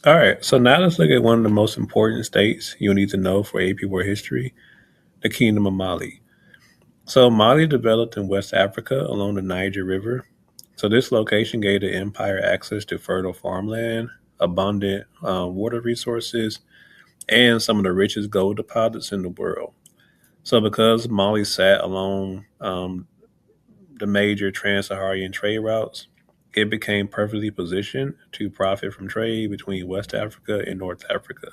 All right, so now let's look at one of the most important states you'll need to know for AP War history, the Kingdom of Mali. So Mali developed in West Africa along the Niger River. So this location gave the empire access to fertile farmland, abundant water resources, and some of the richest gold deposits in the world. So because Mali sat along the major trans-Saharan trade routes, it became perfectly positioned to profit from trade between West Africa and North Africa.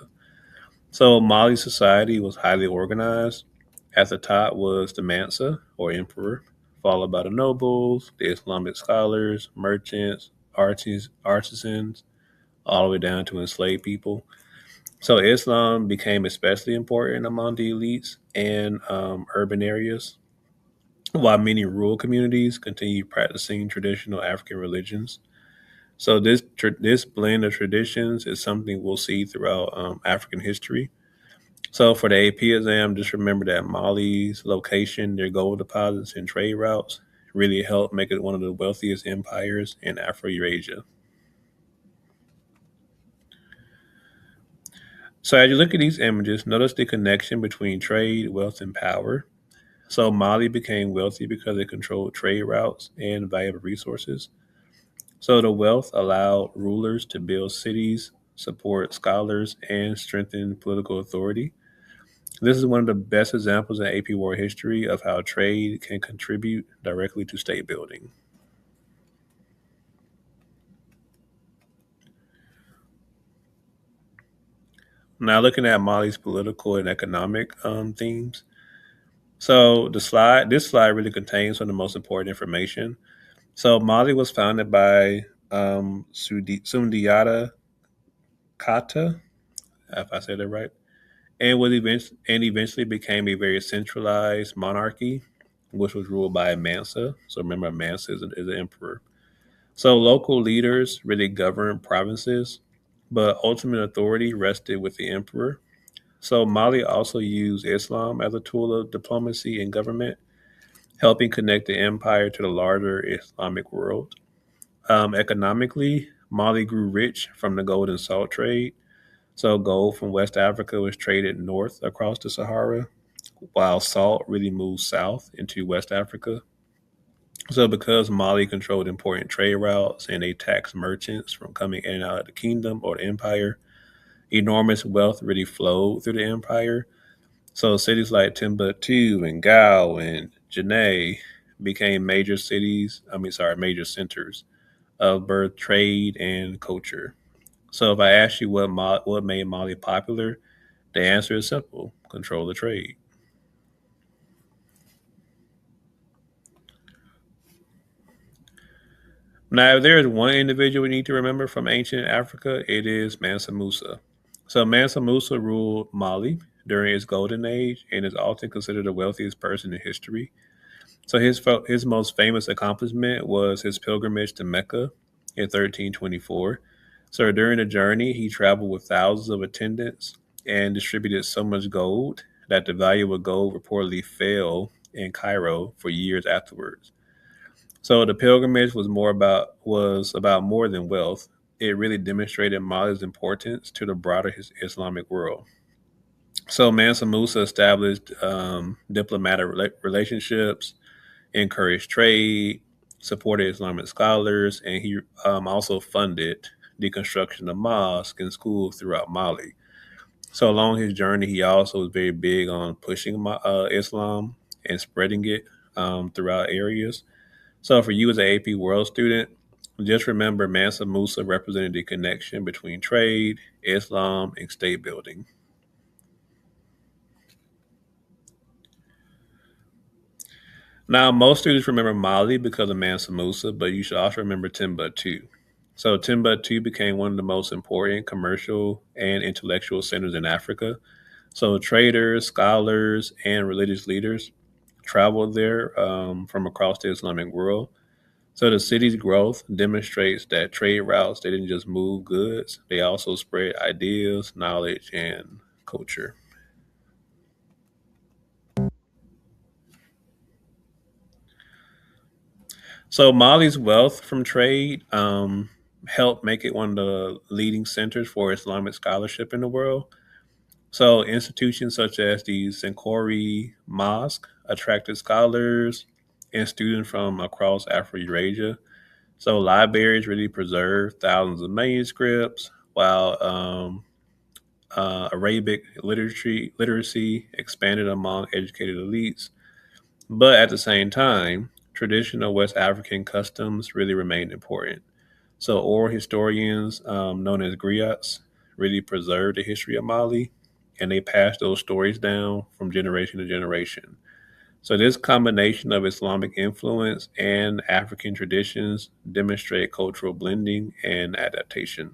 So Mali society was highly organized. At the top was the Mansa, or emperor, followed by the nobles, the Islamic scholars, merchants, artisans, all the way down to enslaved people. So Islam became especially important among the elites and urban areas, while many rural communities continued practicing traditional African religions. So this blend of traditions is something we'll see throughout African history. So for the AP exam, just remember that Mali's location, their gold deposits, and trade routes really helped make it one of the wealthiest empires in Afro-Eurasia. So as you look at these images, notice the connection between trade, wealth, and power. So Mali became wealthy because it controlled trade routes and valuable resources. So the wealth allowed rulers to build cities, support scholars, and strengthen political authority. This is one of the best examples in AP War history of how trade can contribute directly to state building. Now, looking at Mali's political and economic themes. So this slide really contains some of the most important information. So Mali was founded by Sundiata Kata, if I said that right, and eventually became a very centralized monarchy, which was ruled by a Mansa. So remember, Mansa is an emperor. So local leaders really governed provinces, but ultimate authority rested with the emperor. So Mali also used Islam as a tool of diplomacy and government, helping connect the empire to the larger Islamic world. Economically, Mali grew rich from the gold and salt trade. So gold from West Africa was traded north across the Sahara, while salt really moved south into West Africa. So because Mali controlled important trade routes and they taxed merchants from coming in and out of the kingdom or the empire, enormous wealth really flowed through the empire. So cities like Timbuktu and Gao and Janae became major centers of both trade and culture. So if I ask you what made Mali popular, the answer is simple: control the trade. Now, if there is one individual we need to remember from ancient Africa, it is Mansa Musa. So Mansa Musa ruled Mali during its golden age and is often considered the wealthiest person in history. So his most famous accomplishment was his pilgrimage to Mecca in 1324. So during the journey, he traveled with thousands of attendants and distributed so much gold that the value of gold reportedly fell in Cairo for years afterwards. So the pilgrimage was about more than wealth. It really demonstrated Mali's importance to the broader Islamic world. So Mansa Musa established diplomatic relationships, encouraged trade, supported Islamic scholars, and he also funded the construction of mosques and schools throughout Mali. So along his journey, he also was very big on pushing Islam and spreading it throughout areas. So for you as an AP World student, just remember Mansa Musa represented the connection between trade, Islam, and state building. Now, most students remember Mali because of Mansa Musa, but you should also remember Timbuktu. So Timbuktu became one of the most important commercial and intellectual centers in Africa. So traders, scholars, and religious leaders traveled there from across the Islamic world. So the city's growth demonstrates that trade routes they didn't just move goods; they also spread ideas, knowledge, and culture. So Mali's wealth from trade helped make it one of the leading centers for Islamic scholarship in the world. So institutions such as the Sankore Mosque attracted scholars and students from across Afro-Eurasia. So libraries really preserved thousands of manuscripts, while Arabic literacy expanded among educated elites. But at the same time, traditional West African customs really remained important. So oral historians, known as griots, really preserved the history of Mali, and they passed those stories down from generation to generation. So this combination of Islamic influence and African traditions demonstrate cultural blending and adaptation.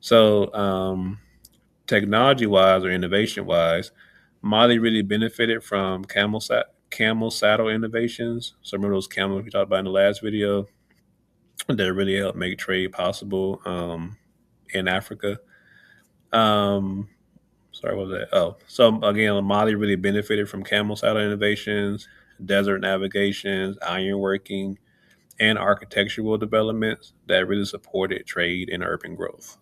So technology-wise or innovation-wise, Mali really benefited from camel saddle innovations. So remember those camels we talked about in the last video that really helped make trade possible in Africa. Um, Sorry, what was that? Oh, so again, Mali really benefited from camel saddle innovations, desert navigations, ironworking, and architectural developments that really supported trade and urban growth.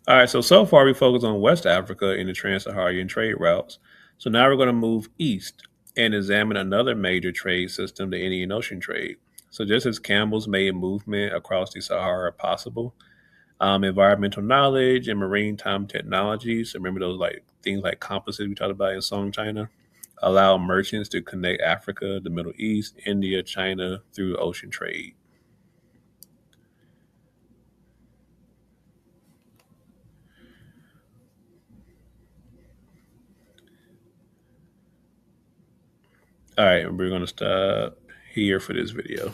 All right, so far we focused on West Africa and the trans-Saharan trade routes. So now we're going to move east and examine another major trade system, the Indian Ocean trade. So just as camels made movement across the Sahara possible, environmental knowledge and maritime technologies. So remember those like things like compasses we talked about in Song China allow merchants to connect Africa, the Middle East, India, China through ocean trade. All right, we're going to stop here for this video.